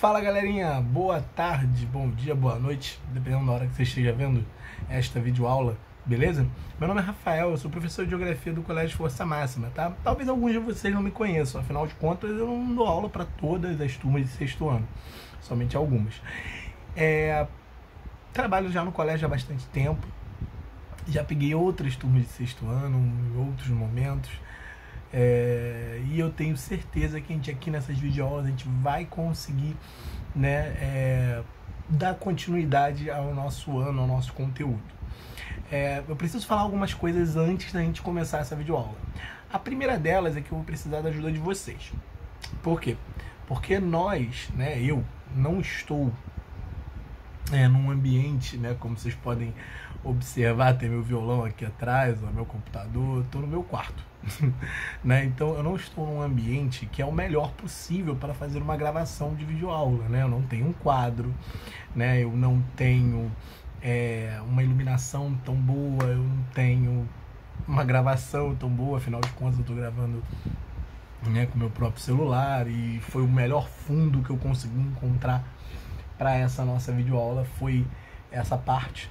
Fala galerinha, boa tarde, bom dia, boa noite, dependendo da hora que você esteja vendo esta videoaula, beleza? Meu nome é Rafael, eu sou professor de Geografia do Colégio Força Máxima, tá? Talvez alguns de vocês não me conheçam, afinal de contas eu não dou aula para todas as turmas de sexto ano, somente algumas. Trabalho já no colégio há bastante tempo, já peguei outras turmas de sexto ano em outros momentos. E eu tenho certeza que a gente aqui nessas videoaulas a gente vai conseguir, né, dar continuidade ao nosso ano, ao nosso conteúdo. Eu preciso falar algumas coisas antes da gente começar essa videoaula. A primeira delas é que eu vou precisar da ajuda de vocês. Por quê? Porque nós, né, eu não estou num ambiente, né, como vocês podem observar, tem meu violão aqui atrás, ó, meu computador, estou no meu quarto. Né? Então eu não estou num ambiente que é o melhor possível para fazer uma gravação de videoaula, né? Eu não tenho um quadro, né? Eu não tenho uma iluminação tão boa, eu não tenho uma gravação tão boa, afinal de contas eu estou gravando, né, com o meu próprio celular, e foi o melhor fundo que eu consegui encontrar para essa nossa videoaula, foi essa parte,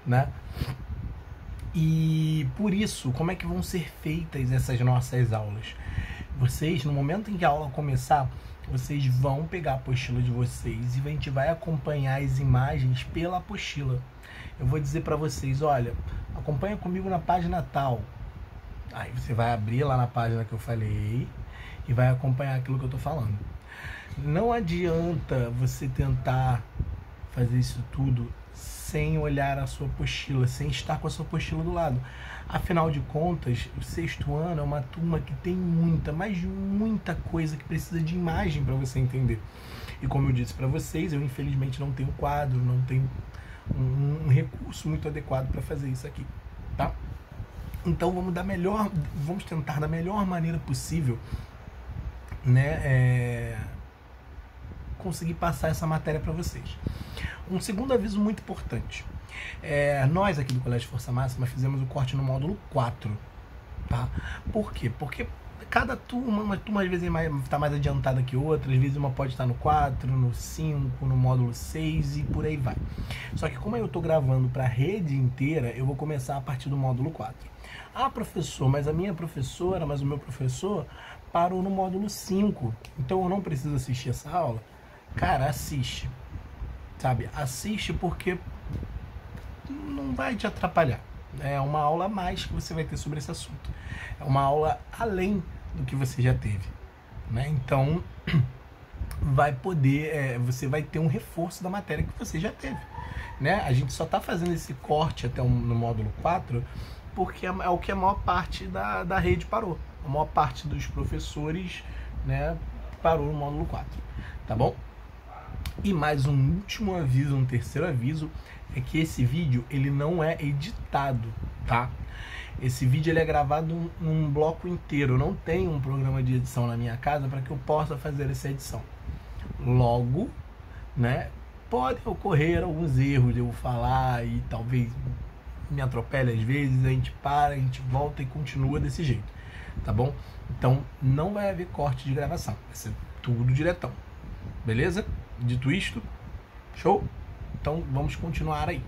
né? E por isso, como é que vão ser feitas essas nossas aulas? Vocês, no momento em que a aula começar, vocês vão pegar a apostila de vocês e a gente vai acompanhar as imagens pela apostila. Eu vou dizer para vocês, olha, acompanha comigo na página tal. Aí você vai abrir lá na página que eu falei e vai acompanhar aquilo que eu tô falando. Não adianta você tentar fazer isso tudo sem olhar a sua apostila, sem estar com a sua apostila do lado. Afinal de contas, o sexto ano é uma turma que tem muita, mas muita coisa que precisa de imagem para você entender. E como eu disse para vocês, eu infelizmente não tenho quadro, não tenho um recurso muito adequado para fazer isso aqui, tá? Então vamos tentar da melhor maneira possível, né, conseguir passar essa matéria para vocês. Um segundo aviso muito importante. Nós aqui do Colégio Força Máxima fizemos o corte no módulo 4. Tá? Por quê? Porque cada turma, uma turma às vezes está mais adiantada que outra, às vezes uma pode estar no 4, no 5, no módulo 6 e por aí vai. Só que como eu estou gravando para a rede inteira, eu vou começar a partir do módulo 4. Ah, professor, mas a minha professora, mas o meu professor parou no módulo 5, então eu não preciso assistir essa aula? Cara, assiste. Sabe, assiste porque não vai te atrapalhar. É uma aula a mais que você vai ter sobre esse assunto. É uma aula além do que você já teve, né? Então, vai poder, você vai ter um reforço da matéria que você já teve, né? A gente só está fazendo esse corte até no módulo 4 porque é o que a maior parte da rede parou. A maior parte dos professores, né, parou no módulo 4, tá bom? E mais um último aviso, um terceiro aviso, é que esse vídeo ele não é editado, tá? Esse vídeo ele é gravado num bloco inteiro. Eu não tenho um programa de edição na minha casa para que eu possa fazer essa edição. Logo, né, podem ocorrer alguns erros de eu falar e talvez me atropele às vezes, a gente para, a gente volta e continua desse jeito, tá bom? Então não vai haver corte de gravação, vai ser tudo diretão, beleza? Dito isto, show? Então vamos continuar aí.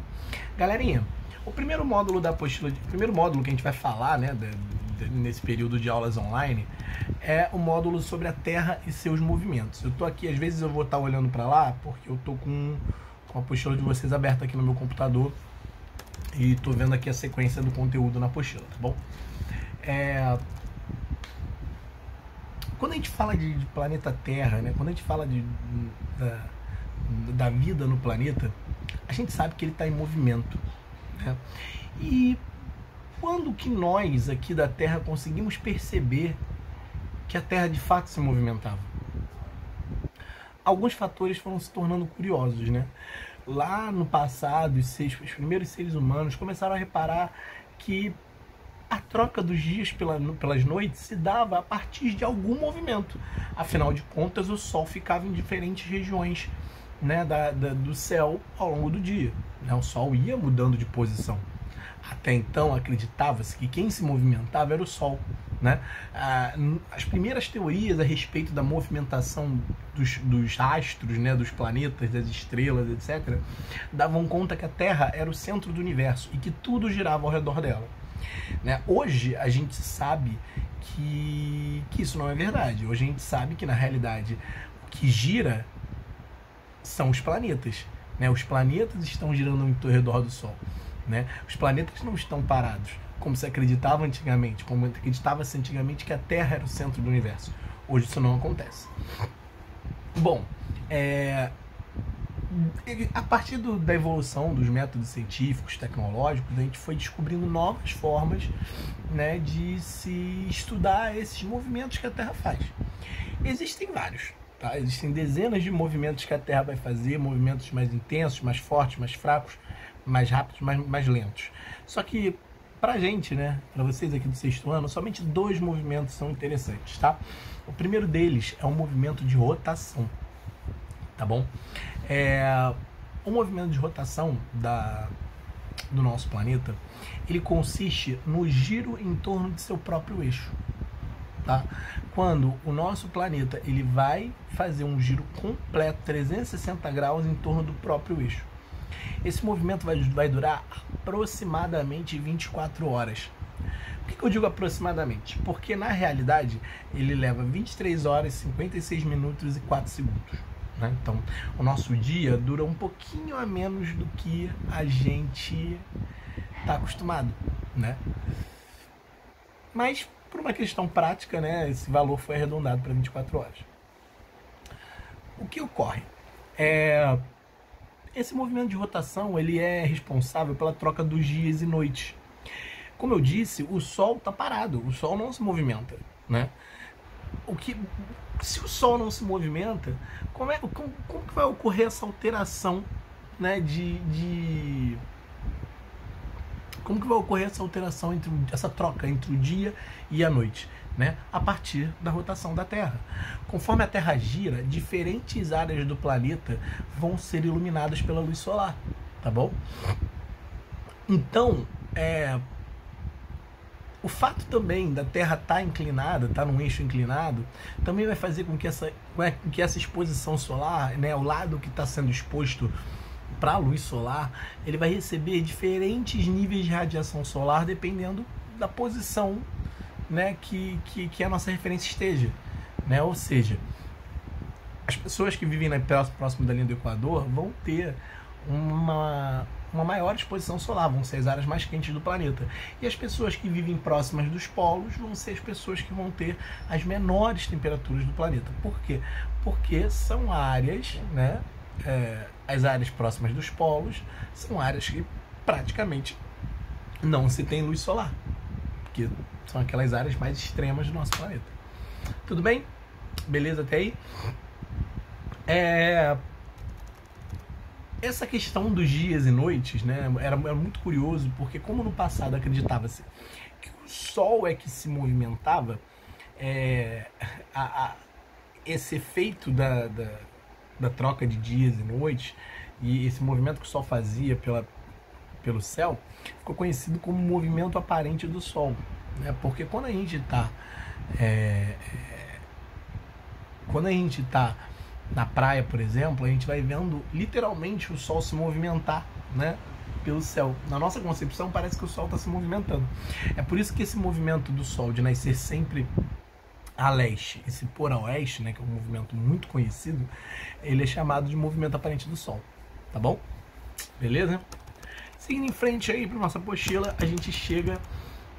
Galerinha, o primeiro módulo da apostila, o primeiro módulo que a gente vai falar, né, nesse período de aulas online, é o módulo sobre a Terra e seus movimentos. Eu tô aqui, às vezes eu vou estar olhando para lá, porque eu tô com a apostila de vocês aberta aqui no meu computador e tô vendo aqui a sequência do conteúdo na apostila, tá bom? Quando a gente fala de planeta Terra, né, quando a gente fala da vida no planeta, a gente sabe que ele está em movimento, né? E quando que nós aqui da Terra conseguimos perceber que a Terra de fato se movimentava? Alguns fatores foram se tornando curiosos, né? Lá no passado, os primeiros seres humanos começaram a reparar que a troca dos dias pelas noites se dava a partir de algum movimento. Afinal de contas, o Sol ficava em diferentes regiões, né, do céu ao longo do dia. Né? O Sol ia mudando de posição. Até então acreditava-se que quem se movimentava era o Sol, né? As primeiras teorias a respeito da movimentação dos astros, né, dos planetas, das estrelas, etc., davam conta que a Terra era o centro do universo e que tudo girava ao redor dela, né? Hoje a gente sabe que isso não é verdade. Hoje a gente sabe que, na realidade, o que gira são os planetas, né? Os planetas estão girando ao redor do Sol, né? Os planetas não estão parados, como se acreditava antigamente, como acreditava-se antigamente que a Terra era o centro do universo. Hoje isso não acontece. Bom, a partir da evolução dos métodos científicos, tecnológicos, a gente foi descobrindo novas formas, né, de se estudar esses movimentos que a Terra faz. Existem vários, tá? Existem dezenas de movimentos que a Terra vai fazer, movimentos mais intensos, mais fortes, mais fracos, mais rápidos, mais lentos. Só que pra gente, né, pra vocês aqui do sexto ano, somente 2 movimentos são interessantes, tá? O primeiro deles é um movimento de rotação, tá bom? O movimento de rotação do nosso planeta, ele consiste no giro em torno de seu próprio eixo, tá? Quando o nosso planeta ele vai fazer um giro completo, 360 graus em torno do próprio eixo. Esse movimento vai durar aproximadamente 24 horas. Por que eu digo aproximadamente? Porque na realidade ele leva 23 horas, 56 minutos e 4 segundos. Né? Então o nosso dia dura um pouquinho a menos do que a gente está acostumado, né? Mas por uma questão prática, né, esse valor foi arredondado para 24 horas. O que ocorre? Esse movimento de rotação ele é responsável pela troca dos dias e noites. Como eu disse, o Sol está parado, o Sol não se movimenta, né? Se o Sol não se movimenta, como que vai ocorrer essa alteração, né, como que vai ocorrer essa alteração, essa troca entre o dia e a noite, né? A partir da rotação da Terra. Conforme a Terra gira, diferentes áreas do planeta vão ser iluminadas pela luz solar, tá bom? Então, o fato também da Terra estar inclinada, estar num eixo inclinado, também vai fazer com que essa exposição solar, né, o lado que está sendo exposto para a luz solar, ele vai receber diferentes níveis de radiação solar dependendo da posição, né, que a nossa referência esteja, né? Ou seja, as pessoas que vivem próximo da linha do Equador vão ter uma maior exposição solar, vão ser as áreas mais quentes do planeta. E as pessoas que vivem próximas dos polos vão ser as pessoas que vão ter as menores temperaturas do planeta. Por quê? Porque são áreas, né, as áreas próximas dos polos são áreas que praticamente não se tem luz solar, porque são aquelas áreas mais extremas do nosso planeta. Tudo bem? Beleza até aí? Essa questão dos dias e noites, né, era muito curioso, porque como no passado acreditava-se que o Sol é que se movimentava, esse efeito da troca de dias e noites, e esse movimento que o Sol fazia pelo céu, ficou conhecido como movimento aparente do Sol, né? Porque quando a gente está na praia, por exemplo, a gente vai vendo literalmente o Sol se movimentar, né, pelo céu. Na nossa concepção parece que o Sol está se movimentando. É por isso que esse movimento do Sol de nascer sempre a leste e se pôr a oeste, né, que é um movimento muito conhecido, ele é chamado de movimento aparente do Sol, tá bom? Beleza? Seguindo em frente aí para nossa apostila, a gente chega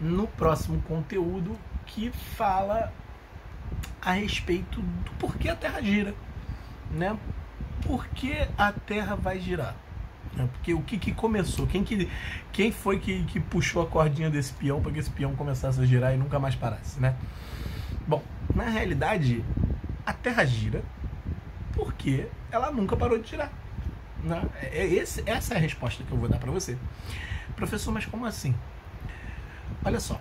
no próximo conteúdo que fala a respeito do porquê a Terra gira, né? Por que a Terra vai girar? Porque o que começou? Quem foi que puxou a cordinha desse peão para que esse peão começasse a girar e nunca mais parasse, né? Bom, na realidade, a Terra gira porque ela nunca parou de girar, né? Essa é a resposta que eu vou dar para você. Professor, mas como assim? Olha só,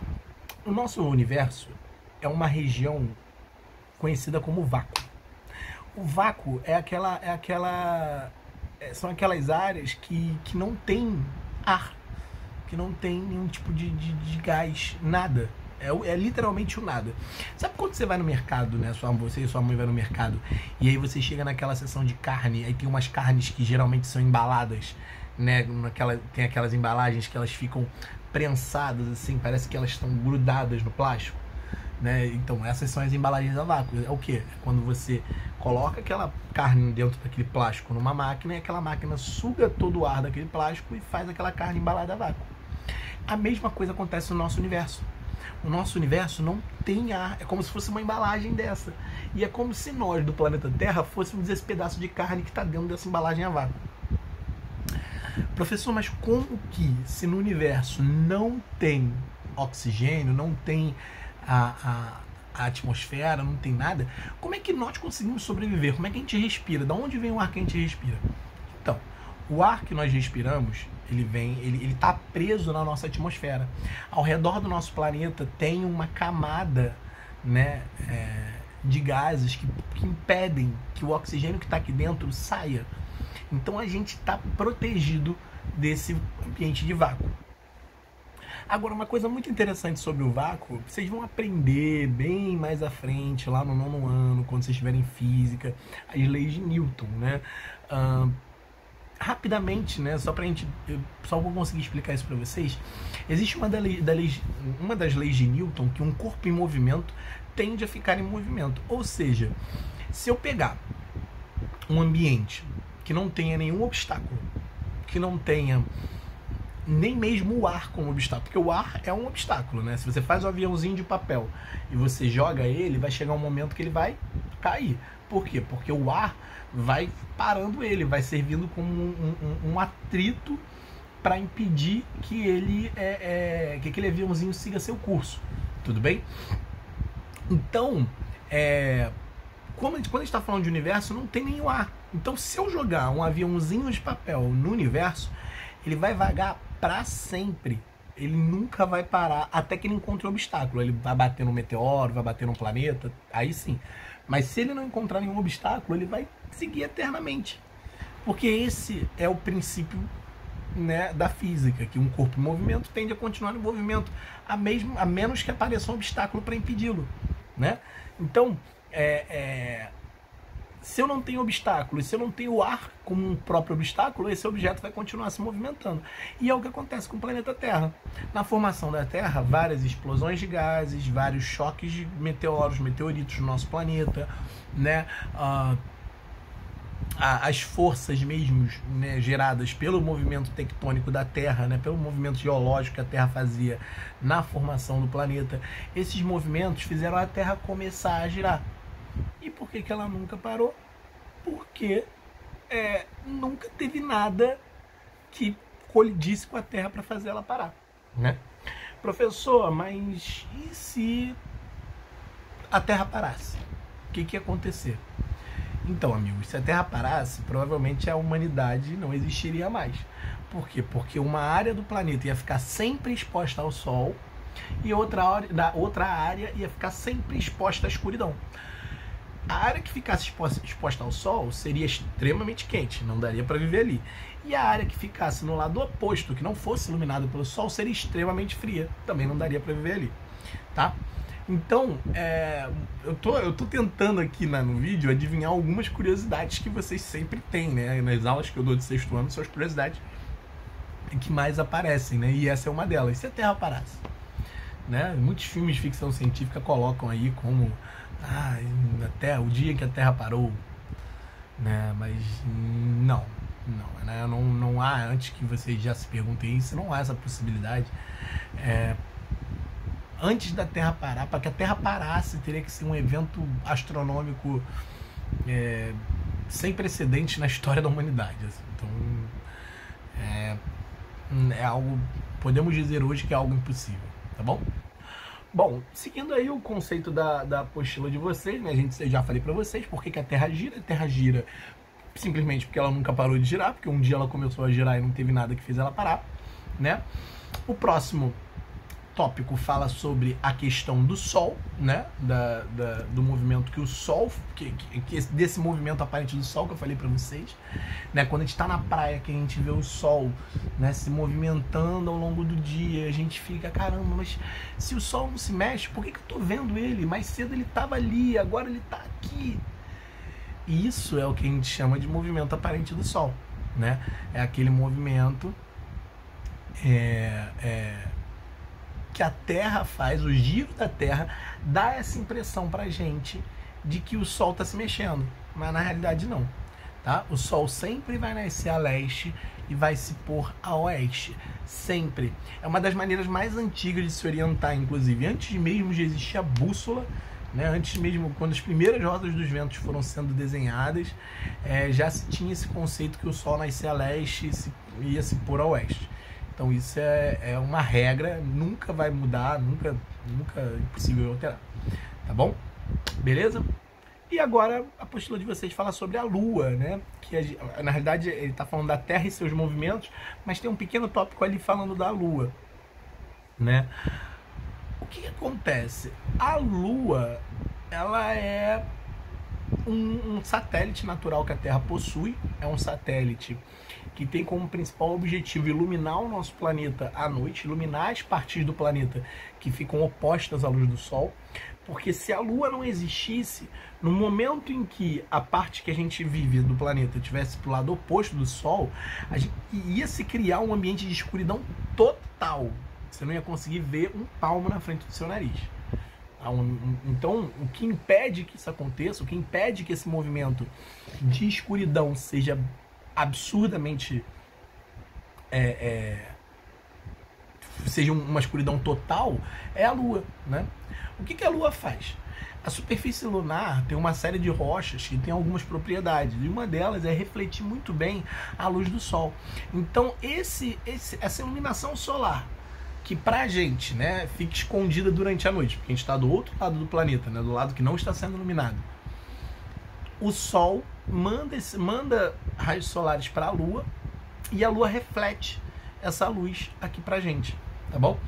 o nosso universo é uma região conhecida como vácuo. O vácuo são aquelas áreas que não tem ar, que não tem nenhum tipo de gás, nada. É literalmente o nada. Sabe quando você vai no mercado, né? Você e sua mãe vai no mercado, e aí você chega naquela seção de carne, aí tem umas carnes que geralmente são embaladas, né? Tem aquelas embalagens que elas ficam prensadas, assim, parece que elas estão grudadas no plástico, né? Então, essas são as embalagens a vácuo. É o quê? É quando você coloca aquela carne dentro daquele plástico numa máquina, e aquela máquina suga todo o ar daquele plástico e faz aquela carne embalada a vácuo. A mesma coisa acontece no nosso universo. O nosso universo não tem ar, é como se fosse uma embalagem dessa. E é como se nós, do planeta Terra, fôssemos esse pedaço de carne que está dentro dessa embalagem a vácuo. Professor, mas como que, se no universo não tem oxigênio, não tem a atmosfera, não tem nada, como é que nós conseguimos sobreviver? Como é que a gente respira? De onde vem o ar que a gente respira? Então, o ar que nós respiramos, ele está preso na nossa atmosfera. Ao redor do nosso planeta tem uma camada, né, de gases que impedem que o oxigênio que está aqui dentro saia. Então a gente está protegido desse ambiente de vácuo. Agora, uma coisa muito interessante sobre o vácuo, vocês vão aprender bem mais à frente, lá no 9º ano, quando vocês estiverem em física, as leis de Newton, né? Rapidamente, né, só vou conseguir explicar isso para vocês. Existe uma das leis de Newton, que um corpo em movimento tende a ficar em movimento. Ou seja, se eu pegar um ambiente que não tenha nenhum obstáculo, que não tenha nem mesmo o ar como obstáculo, porque o ar é um obstáculo, né? Se você faz um aviãozinho de papel e você joga ele, vai chegar um momento que ele vai cair. Por quê? Porque o ar vai parando ele, vai servindo como um atrito para impedir que aquele aviãozinho siga seu curso. Tudo bem? Então, quando a gente está falando de universo, não tem nenhum ar. Então, se eu jogar um aviãozinho de papel no universo, ele vai vagar para sempre. Ele nunca vai parar até que ele encontre um obstáculo. Ele vai bater no meteoro, vai bater no planeta, aí sim. Mas se ele não encontrar nenhum obstáculo, ele vai seguir eternamente. Porque esse é o princípio, né, da física, que um corpo em movimento tende a continuar em movimento, a menos que apareça um obstáculo para impedi-lo, né? Então, se eu não tenho obstáculo, se eu não tenho ar como um próprio obstáculo, esse objeto vai continuar se movimentando. E é o que acontece com o planeta Terra. Na formação da Terra, várias explosões de gases, vários choques de meteoritos no nosso planeta, né? As forças mesmo, né, geradas pelo movimento tectônico da Terra, né, pelo movimento geológico que a Terra fazia na formação do planeta, esses movimentos fizeram a Terra começar a girar. E por que ela nunca parou? Porque nunca teve nada que colidisse com a Terra para fazer ela parar, né? Professor, mas e se a Terra parasse? O que ia acontecer? Então, amigos, se a Terra parasse, provavelmente a humanidade não existiria mais. Por quê? Porque uma área do planeta ia ficar sempre exposta ao Sol e outra área ia ficar sempre exposta à escuridão. A área que ficasse exposta ao Sol seria extremamente quente, não daria para viver ali. E a área que ficasse no lado oposto, que não fosse iluminada pelo Sol, seria extremamente fria, também não daria para viver ali, tá? Então, eu tô tentando aqui no vídeo adivinhar algumas curiosidades que vocês sempre têm, né? Nas aulas que eu dou de 6º ano, são as curiosidades que mais aparecem, né? E essa é uma delas. Se a Terra parasse, né? Muitos filmes de ficção científica colocam aí como até o dia que a Terra parou, né? Mas não, né? Não há, antes que vocês já se perguntem isso, não há essa possibilidade. Antes da Terra parar, para que a Terra parasse, teria que ser um evento astronômico sem precedentes na história da humanidade. Assim. Então, é algo, podemos dizer hoje que é algo impossível, tá bom? Bom, seguindo aí o conceito da apostila de vocês, né? Eu já falei para vocês por que a Terra gira. A Terra gira simplesmente porque ela nunca parou de girar, porque um dia ela começou a girar e não teve nada que fez ela parar, né? O próximo tópico fala sobre a questão do Sol, né? Do movimento que o Sol, desse movimento aparente do Sol que eu falei para vocês, né? Quando a gente está na praia, que a gente vê o Sol, né, se movimentando ao longo do dia, a gente fica, caramba, mas se o Sol não se mexe, por que eu tô vendo ele? Mais cedo ele estava ali, agora ele está aqui. Isso é o que a gente chama de movimento aparente do Sol, né? É aquele movimento que a Terra faz, o giro da Terra dá essa impressão pra gente de que o Sol está se mexendo, mas na realidade não, tá? O Sol sempre vai nascer a leste e vai se pôr a oeste, sempre. É uma das maneiras mais antigas de se orientar, inclusive, antes mesmo de existir a bússola, né? Antes mesmo, quando as primeiras rodas dos ventos foram sendo desenhadas, já se tinha esse conceito que o Sol nascia a leste e ia se pôr a oeste. Então isso é uma regra, nunca vai mudar, nunca é impossível alterar, tá bom? Beleza? E agora a apostila de vocês fala sobre a Lua, né? Que na realidade ele está falando da Terra e seus movimentos, mas tem um pequeno tópico ali falando da Lua, né? O que acontece? A Lua, ela é um satélite natural que a Terra possui, é um satélite que tem como principal objetivo iluminar o nosso planeta à noite, iluminar as partes do planeta que ficam opostas à luz do Sol, porque se a Lua não existisse, no momento em que a parte que a gente vive do planeta estivesse para o lado oposto do Sol, ia se criar um ambiente de escuridão total. Você não ia conseguir ver um palmo na frente do seu nariz. Então, o que impede que isso aconteça, o que impede que esse movimento de escuridão seja absurdamente seja uma escuridão total, é a Lua, né? O que a Lua faz? A superfície lunar tem uma série de rochas que tem algumas propriedades, e uma delas é refletir muito bem a luz do Sol. Então essa iluminação solar, que pra gente, né, fica escondida durante a noite, porque a gente está do outro lado do planeta, né, do lado que não está sendo iluminado, o Sol manda raios solares para a Lua e a Lua reflete essa luz aqui pra gente, tá bom?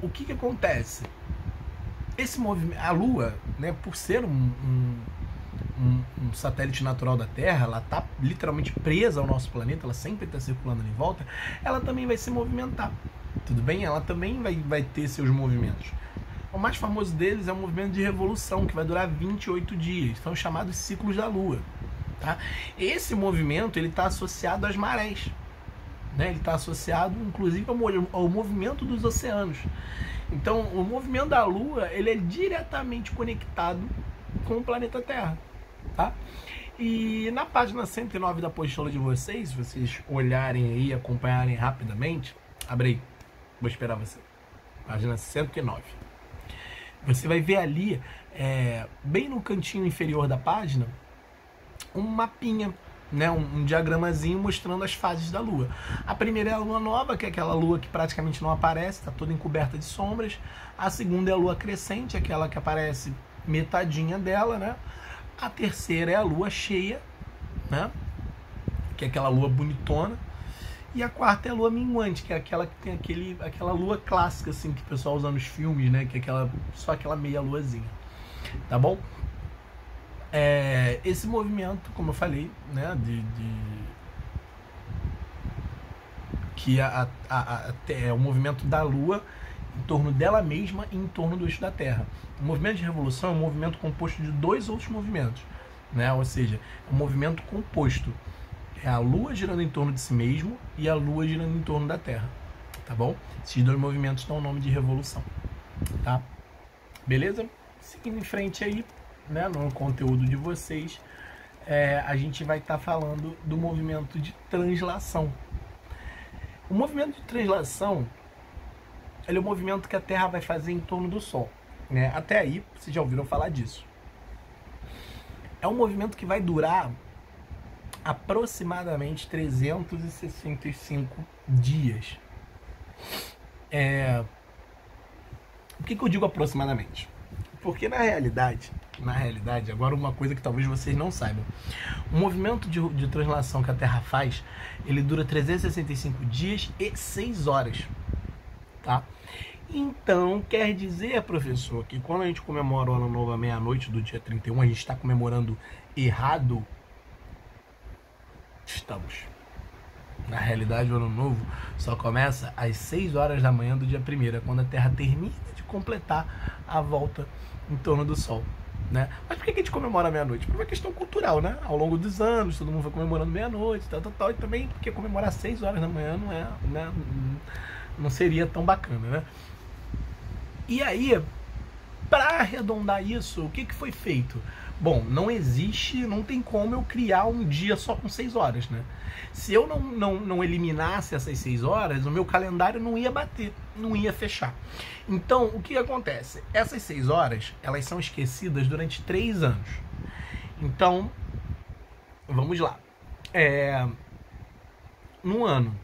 O que acontece? Esse movimento, a Lua, né, por ser um satélite natural da Terra, ela está literalmente presa ao nosso planeta, ela sempre está circulando em volta, ela também vai se movimentar, tudo bem? Ela também vai ter seus movimentos. O mais famoso deles é o movimento de revolução, que vai durar 28 dias, são chamados ciclos da Lua, tá? Esse movimento ele está associado às marés, né? Ele está associado inclusive ao movimento dos oceanos. Então o movimento da Lua ele é diretamente conectado com o planeta Terra, tá? E na página 109 da apostila de vocês, se vocês olharem aí e acompanharem rapidamente, abre aí, vou esperar você, página 109. Você vai ver ali, bem no cantinho inferior da página, um mapinha, né, um diagramazinho mostrando as fases da Lua. A primeira é a Lua nova, que é aquela Lua que praticamente não aparece, está toda encoberta de sombras. A segunda é a Lua crescente, aquela que aparece metadinha dela, né? A terceira é a Lua cheia, né, que é aquela Lua bonitona. E a quarta é a Lua minguante, que é aquela que tem aquela Lua clássica, assim, que o pessoal usa nos filmes, né, que é só aquela meia luazinha, tá bom? Esse movimento, como eu falei, né, que é o movimento da Lua em torno dela mesma e em torno do eixo da Terra. O movimento de revolução é um movimento composto de dois outros movimentos, né? Ou seja, é um movimento composto. É a Lua girando em torno de si mesmo e a Lua girando em torno da Terra, tá bom? Esses dois movimentos dão o nome de revolução, tá? Beleza? Seguindo em frente aí, né, no conteúdo de vocês, a gente vai estar falando do movimento de translação. O movimento de translação, ele é o movimento que a Terra vai fazer em torno do Sol, né? Até aí, vocês já ouviram falar disso. É um movimento que vai durar aproximadamente 365 dias. Por que eu digo aproximadamente? Porque na realidade, na realidade, agora uma coisa que talvez vocês não saibam. O movimento de translação que a Terra faz, ele dura 365 dias e 6 horas, tá? Então, quer dizer, professor, que quando a gente comemora o Ano Novo à meia-noite do dia 31, a gente está comemorando errado? Estamos. Na realidade, o Ano Novo só começa às 6 horas da manhã do dia 1º, quando a Terra termina de completar a volta em torno do Sol, né? Mas por que a gente comemora meia-noite? Por uma questão cultural, né? Ao longo dos anos, todo mundo vai comemorando meia-noite, tal, e também porque comemorar 6 horas da manhã não é, né? Não seria tão bacana, né? E aí, para arredondar isso, o que foi feito? Bom, não tem como eu criar um dia só com 6 horas, né? Se eu não eliminasse essas 6 horas, o meu calendário não ia bater, não ia fechar. Então, o que acontece? Essas 6 horas, elas são esquecidas durante 3 anos. Então, vamos lá. No ano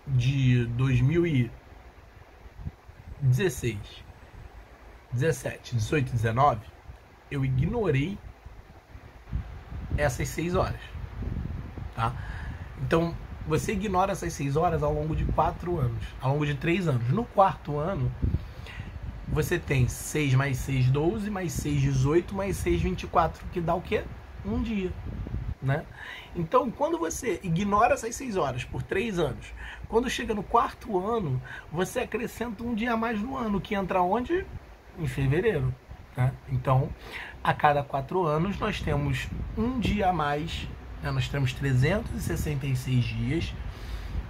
de 2016, 17, 18, 19, eu ignorei essas 6 horas, tá? Então, você ignora essas 6 horas ao longo de 4 anos, ao longo de 3 anos. No 4º ano, você tem 6 mais 6, 12, mais 6, 18, mais 6, 24, que dá o quê? Um dia, né? Então, quando você ignora essas 6 horas por 3 anos, quando chega no 4º ano, você acrescenta um dia a mais no ano, que entra onde? Em fevereiro, né? Então, a cada 4 anos, nós temos um dia a mais, né? Nós temos 366 dias,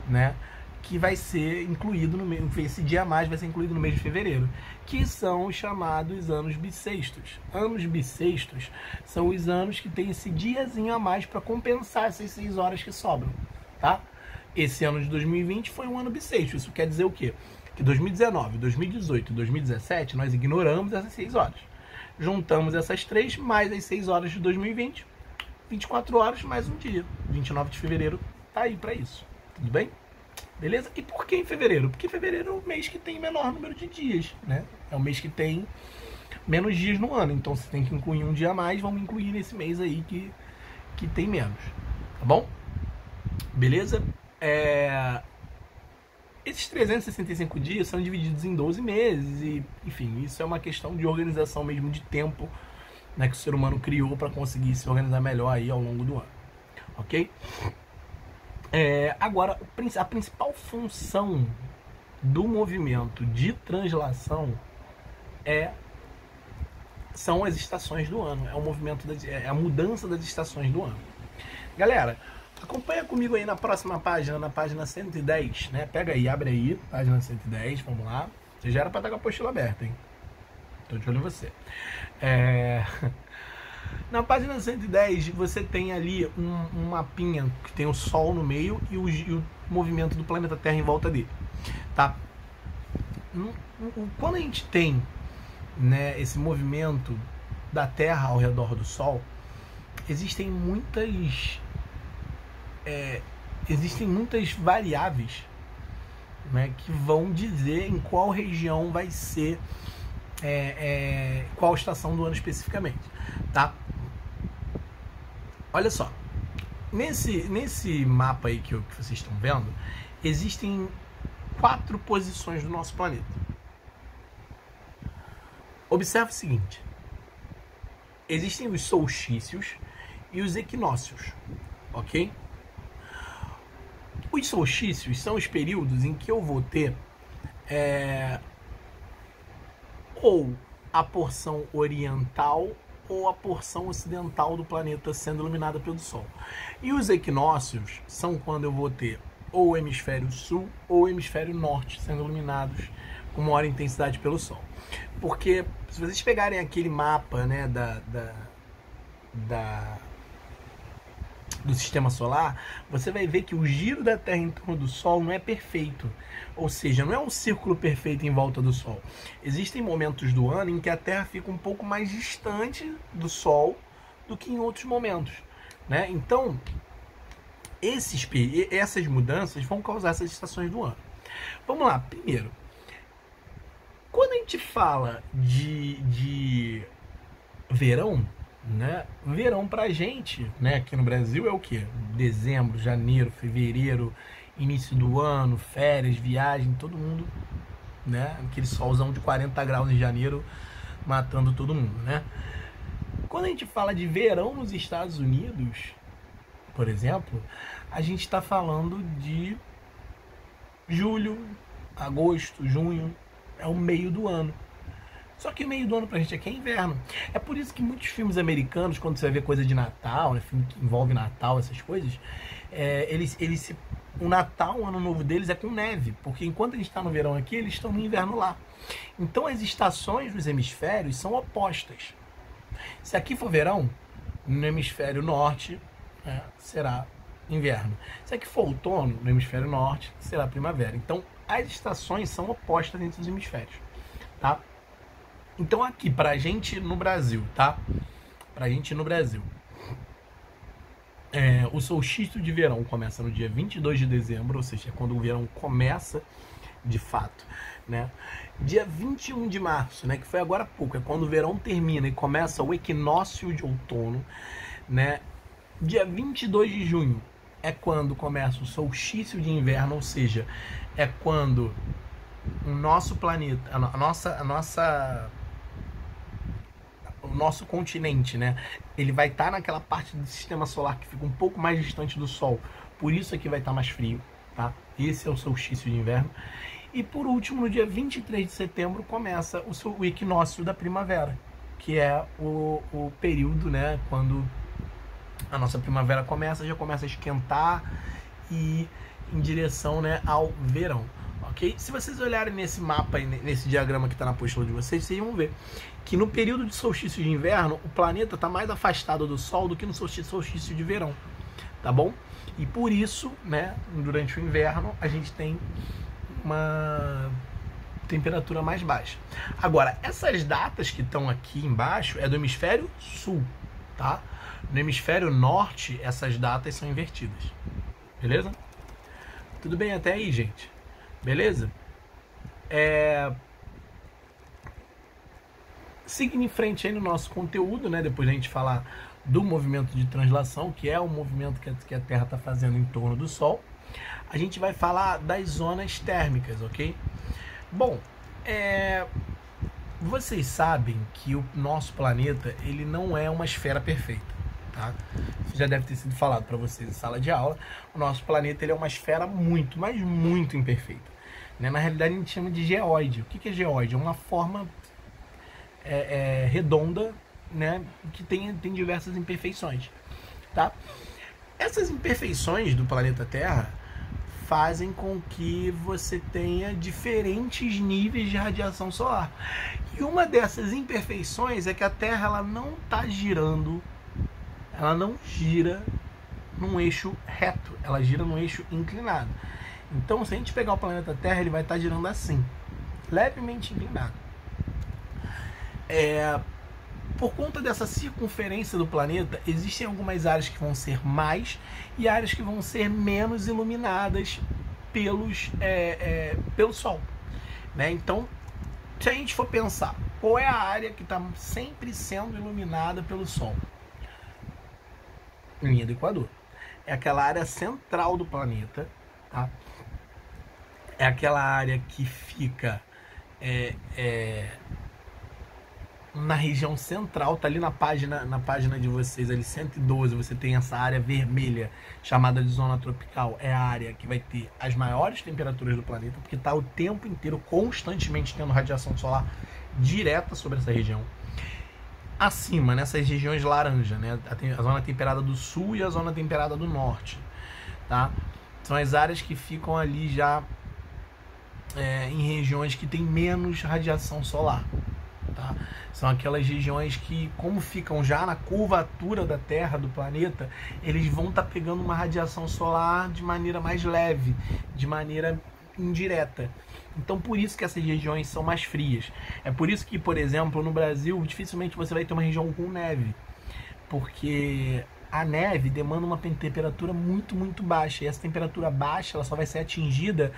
né? Que vai ser incluído no mês, esse dia a mais vai ser incluído no mês de fevereiro, que são os chamados anos bissextos. Anos bissextos são os anos que tem esse diazinho a mais para compensar essas 6 horas que sobram, tá? Esse ano de 2020 foi um ano bissexto. Isso quer dizer o quê? Que 2019, 2018 e 2017 nós ignoramos essas 6 horas. Juntamos essas 3 mais as 6 horas de 2020, 24 horas mais um dia. 29 de fevereiro tá aí para isso. Tudo bem? Beleza? E por que em fevereiro? Porque fevereiro é o mês que tem menor número de dias, né? É o mês que tem menos dias no ano. Então, você tem que incluir um dia a mais, vamos incluir nesse mês aí que tem menos. Tá bom? Beleza? Esses 365 dias são divididos em 12 meses e, enfim, isso é uma questão de organização mesmo de tempo, né, que o ser humano criou para conseguir se organizar melhor aí ao longo do ano. Ok? Agora, a principal função do movimento de translação são as estações do ano. É o movimento, é a mudança das estações do ano. Galera, acompanha comigo aí na próxima página, na página 110, né? Pega aí, abre aí, página 110, vamos lá. Você já era para estar com a apostila aberta, hein? Tô de olho em você. Na página 110, você tem ali um mapinha que tem o Sol no meio e o movimento do planeta Terra em volta dele, tá? Quando a gente tem, né, esse movimento da Terra ao redor do Sol, existem muitas variáveis, né, que vão dizer em qual região vai ser qual estação do ano especificamente, tá? Olha só, nesse mapa aí que vocês estão vendo, existem 4 posições do nosso planeta. Observe o seguinte: existem os solstícios e os equinócios, ok? Os solstícios são os períodos em que eu vou ter ou a porção oriental ou a porção ocidental do planeta sendo iluminada pelo Sol. E os equinócios são quando eu vou ter ou o hemisfério sul ou o hemisfério norte sendo iluminados com maior intensidade pelo Sol. Porque se vocês pegarem aquele mapa, né, do sistema solar, você vai ver que o giro da Terra em torno do Sol não é perfeito. Ou seja, não é um círculo perfeito em volta do Sol. Existem momentos do ano em que a Terra fica um pouco mais distante do Sol do que em outros momentos, né? Então, essas mudanças vão causar essas estações do ano. Vamos lá, primeiro. Quando a gente fala de verão, né? Verão pra gente, né, aqui no Brasil é o quê? Dezembro, janeiro, fevereiro, início do ano, férias, viagem, todo mundo, né? Aquele solzão de 40 graus em janeiro matando todo mundo, né? Quando a gente fala de verão nos Estados Unidos, por exemplo, a gente está falando de julho, agosto, junho, é o meio do ano. Só que o meio do ano pra gente aqui é inverno. É por isso que muitos filmes americanos, quando você vai ver coisa de Natal, né, filme que envolve Natal, essas coisas, o Natal, o ano novo deles é com neve, porque enquanto a gente está no verão aqui, eles estão no inverno lá. Então as estações dos hemisférios são opostas. Se aqui for verão, no hemisfério norte, será inverno. Se aqui for outono, no hemisfério norte, será primavera. Então as estações são opostas entre os hemisférios, tá? Então aqui, pra gente no Brasil, tá? Pra gente no Brasil, o solstício de verão começa no dia 22 de dezembro, ou seja, é quando o verão começa de fato, né? Dia 21 de março, né, que foi agora há pouco, é quando o verão termina e começa o equinócio de outono, né? Dia 22 de junho é quando começa o solstício de inverno, ou seja, é quando o nosso planeta, o nosso continente, né, ele vai estar naquela parte do sistema solar que fica um pouco mais distante do Sol, por isso aqui vai estar mais frio, tá? Esse é o solstício de inverno. E por último, no dia 23 de setembro começa o equinócio da primavera, que é o período, né, quando a nossa primavera já começa a esquentar e ir em direção, né, ao verão. Okay? Se vocês olharem nesse mapa, nesse diagrama que está na apostila de vocês vão ver que no período de solstício de inverno, o planeta está mais afastado do Sol do que no solstício de verão, tá bom? E por isso, né, durante o inverno, a gente tem uma temperatura mais baixa. Agora, essas datas que estão aqui embaixo é do hemisfério sul, tá? No hemisfério norte, essas datas são invertidas. Beleza? Tudo bem até aí, gente? Beleza? Seguindo em frente aí no nosso conteúdo, né? Depois a gente falar do movimento de translação, que é o movimento que a Terra está fazendo em torno do Sol, a gente vai falar das zonas térmicas, ok? Bom, vocês sabem que o nosso planeta, ele não é uma esfera perfeita, tá? Isso já deve ter sido falado para vocês em sala de aula. O nosso planeta, ele é uma esfera muito, mas muito imperfeita, né? Na realidade, a gente chama de geóide. O que é geóide? É uma forma redonda, né? Que tem diversas imperfeições, tá? Essas imperfeições do planeta Terra fazem com que você tenha diferentes níveis de radiação solar. E uma dessas imperfeições é que a Terra, ela não está girando, ela não gira num eixo reto, ela gira num eixo inclinado. Então, se a gente pegar o planeta Terra, ele vai estar girando assim, levemente inclinado. Por conta dessa circunferência do planeta, existem algumas áreas que vão ser mais e áreas que vão ser menos iluminadas pelo Sol, né? Então, se a gente for pensar, qual é a área que está sempre sendo iluminada pelo Sol? Linha do Equador. É aquela área central do planeta, tá? É aquela área que fica na região central, tá ali na página de vocês, ali 112, você tem essa área vermelha chamada de zona tropical. É a área que vai ter as maiores temperaturas do planeta, porque tá o tempo inteiro, constantemente tendo radiação solar direta sobre essa região. Acima, nessas regiões laranja, né, a zona temperada do sul e a zona temperada do norte, tá? São as áreas que ficam ali já em regiões que tem menos radiação solar, tá? São aquelas regiões que, como ficam já na curvatura da Terra, do planeta, eles vão estar pegando uma radiação solar de maneira mais leve, de maneira indireta. Então, por isso que essas regiões são mais frias. É por isso que, por exemplo, no Brasil, dificilmente você vai ter uma região com neve, porque a neve demanda uma temperatura muito, muito baixa. E essa temperatura baixa, ela só vai ser atingida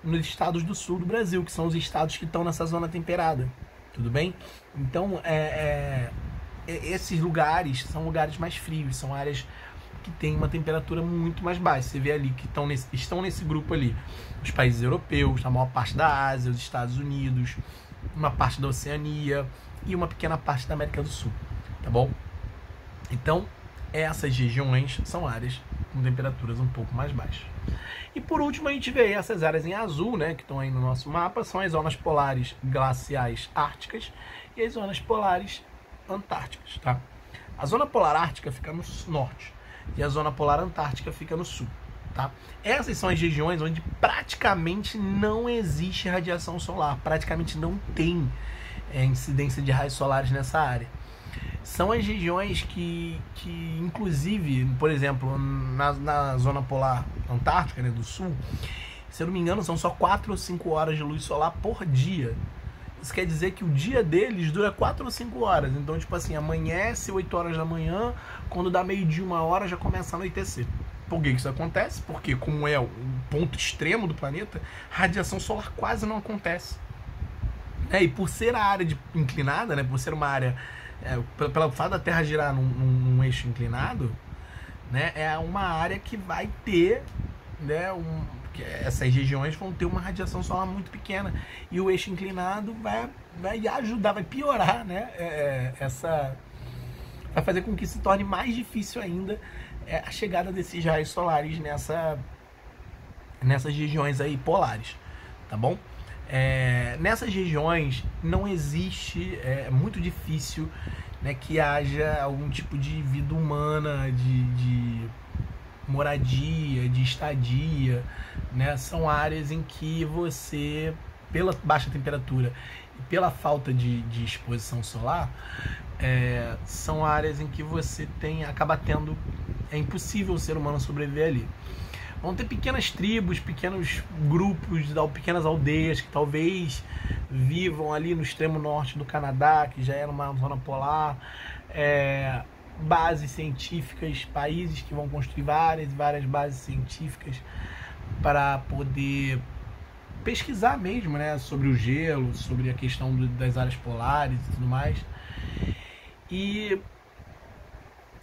nos estados do sul do Brasil, que são os estados que estão nessa zona temperada. Tudo bem? Então, esses lugares são lugares mais frios, são áreas que têm uma temperatura muito mais baixa. Você vê ali que estão nesse grupo ali os países europeus, a maior parte da Ásia, os Estados Unidos, uma parte da Oceania e uma pequena parte da América do Sul, tá bom? Então, essas regiões são áreas com temperaturas um pouco mais baixas. E por último, a gente vê essas áreas em azul, né, que estão aí no nosso mapa, são as zonas polares glaciais árticas e as zonas polares antárticas, tá? A zona polar ártica fica no norte e a zona polar antártica fica no sul, tá? Essas são as regiões onde praticamente não existe radiação solar, praticamente não tem incidência de raios solares nessa área. São as regiões que inclusive, por exemplo, na zona polar antártica, né, do sul, se eu não me engano, são só 4 ou 5 horas de luz solar por dia. Isso quer dizer que o dia deles dura 4 ou 5 horas. Então, tipo assim, amanhece 8 horas da manhã, quando dá meio-dia, 1 hora, já começa a anoitecer. Por que isso acontece? Porque, como é o ponto extremo do planeta, radiação solar quase não acontece. E por ser a área inclinada, né, por ser uma área... pelo fato da Terra girar num eixo inclinado, né, é uma área que vai ter, né, essas regiões vão ter uma radiação solar muito pequena e o eixo inclinado vai ajudar, vai piorar, né, vai fazer com que se torne mais difícil ainda a chegada desses raios solares nessas regiões aí polares, tá bom? Nessas regiões não existe, é muito difícil, né, que haja algum tipo de vida humana, de moradia, de estadia, né? São áreas em que você, pela baixa temperatura e pela falta de exposição solar, são áreas em que você é impossível o ser humano sobreviver ali. Vão ter pequenas tribos, pequenos grupos, pequenas aldeias que talvez vivam ali no extremo norte do Canadá, que já é uma zona polar, bases científicas, países que vão construir várias bases científicas para poder pesquisar mesmo, né, sobre o gelo, sobre a questão das áreas polares e tudo mais. E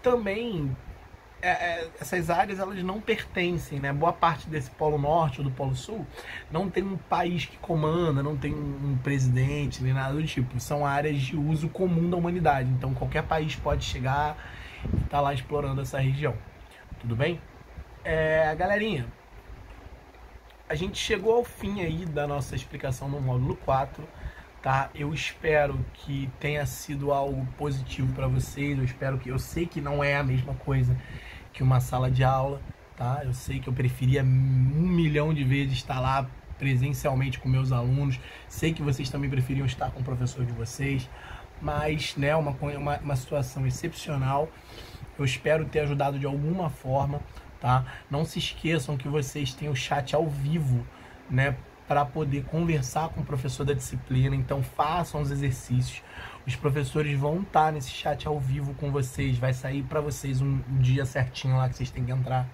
também essas áreas, elas não pertencem, né? Boa parte desse polo norte ou do polo sul não tem um país que comanda, não tem um presidente nem nada do tipo. São áreas de uso comum da humanidade, então qualquer país pode chegar e estar lá explorando essa região. Tudo bem? Galerinha, a gente chegou ao fim aí da nossa explicação no módulo 4, tá? Eu espero que tenha sido algo positivo para vocês. Eu sei que não é a mesma coisa que uma sala de aula, tá? Eu sei que eu preferia 1 milhão de vezes estar lá presencialmente com meus alunos. Sei que vocês também preferiam estar com o professor de vocês, mas, né, uma situação excepcional. Eu espero ter ajudado de alguma forma, tá? Não se esqueçam que vocês têm o chat ao vivo, né, para poder conversar com o professor da disciplina. Então façam os exercícios. Os professores vão estar nesse chat ao vivo com vocês. Vai sair para vocês um dia certinho lá que vocês têm que entrar.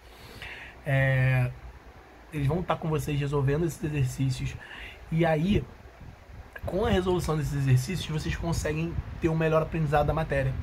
Eles vão estar com vocês resolvendo esses exercícios. E aí, com a resolução desses exercícios, vocês conseguem ter um melhor aprendizado da matéria.